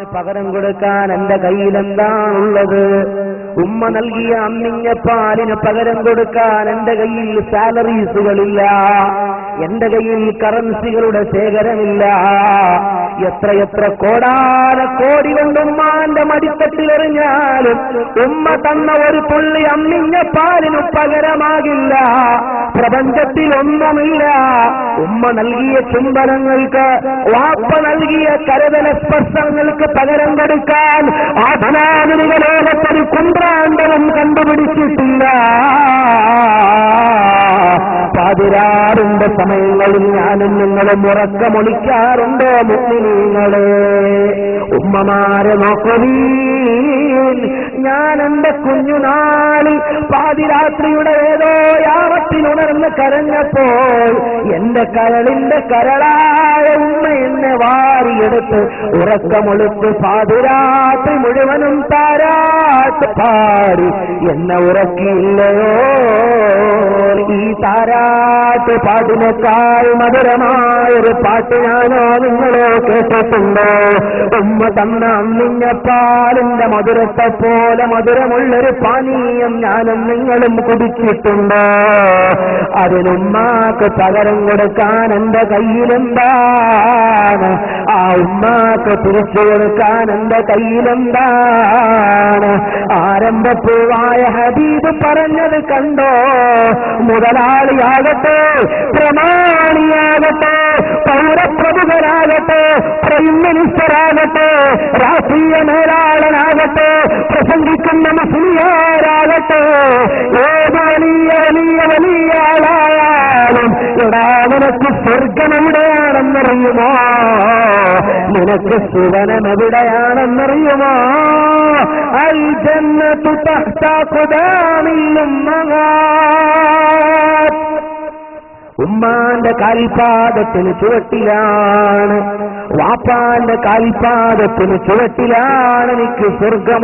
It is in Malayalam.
ഉമ്മാന് പകരം കൊടുക്കാൻ എന്റെ കയ്യിൽ എന്താണുള്ളത്? ഉമ്മ നൽകിയ അമ്മിഞ്ഞ പാലിന് പകരം കൊടുക്കാൻ എന്റെ കയ്യിൽ സാലറീസുകളില്ല, എന്റെ കയ്യിൽ കറൻസികളുടെ ശേഖരമില്ല. എത്രയെത്ര കോടാനക്കോടി കൊണ്ട് ഉമ്മാന്റെ മടിത്തട്ടിലെറിഞ്ഞാലും ഉമ്മ തന്ന ഒരു തുള്ളി അമ്മിഞ്ഞ പാലിന് പകരമാകില്ല. പ്രപഞ്ചത്തിലൊന്നുമില്ല. ഉമ്മ നൽകിയ ചുംബനങ്ങൾക്ക്, വാപ്പ നൽകിയ കരതല സ്പർശങ്ങൾക്ക് പകരം കൊടുക്കാൻ ആ ധനാധുനിക ലോകത്തൊരു കുന്ത്രാണ്ടവും കണ്ടുപിടിച്ചിട്ടില്ല. പാതിരാറിന്റെ സമയങ്ങളിൽ ഞാനും നിങ്ങളും ഉറക്കമൊളിക്കാറുണ്ടോ മുഅ്മിനീങ്ങളെ? ഉമ്മമാരെ നോക്കുവീൻ. ഞാൻ എന്റെ കുഞ്ഞുനാളിൽ പാതിരാത്രിയുടെ ഏതോ യാമത്തിനുണർന്ന് കരഞ്ഞപ്പോൾ എന്റെ കരളിന്റെ കരളായ ഉമ്മ എന്നെ വാരിയെടുത്ത് ഉറക്കമൊളുത്ത് പാതിരാത്രി മുഴുവനും താരാട്ട് പാടി എന്നെ ഉറക്കിയില്ലയോ? ഈ താരാട്ട് പാട്ടിനേക്കാൾ മധുരമായൊരു പാട്ട് ഞാനോ നിങ്ങളോ കേട്ടിട്ടുണ്ടോ? ഉമ്മ തന്ന അമ്മിഞ്ഞ പാലിന്റെ മധുരത്തെ പോലെ മധുരമുള്ളൊരു പാനീയം ഞാനും നിങ്ങളും കുടിച്ചിട്ടുണ്ടോ? അതിനുമ്മാക്ക് പകരം കൊടുക്കാൻ എന്റെ കയ്യിലെന്താണ്? ആ ഉമ്മാക്ക് തിരിച്ചു കൊടുക്കാൻ എന്റെ കയ്യിലെന്താണ്? ആരംഭപ്പൂവായ ഹബീബ് പറഞ്ഞത് കണ്ടോ? മുതലാളിയാകട്ടെ, പ്രമാണിയാകട്ടെ, പൗരപ്രമുഖരാകട്ടെ, പ്രൈം മിനിസ്റ്ററാകട്ടെ, രാഷ്ട്രീയ നേതാളനാകട്ടെ, പ്രസംഗിക്കുന്ന മുസ്ലിയാരാകട്ടെ, ഏത് വലിയ വലിയ വലിയ ആളായാലും എടാ നിനക്ക് സ്വർഗം എവിടെയാണെന്നറിയുമോ? നിനക്ക് സുവനം എവിടെയാണെന്നറിയുമോ? അൽ ജന്നത്തു തഹ്ത ഖദാമിൽ ഉമ്മഹാത്ത്. ഉമ്മാന്റെ കാൽപാദത്തിന് ചുവട്ടിലാണ്, വാപ്പാന്റെ കാൽപാദത്തിന് ചുവട്ടിലാണ് എനിക്ക് സ്വർഗം.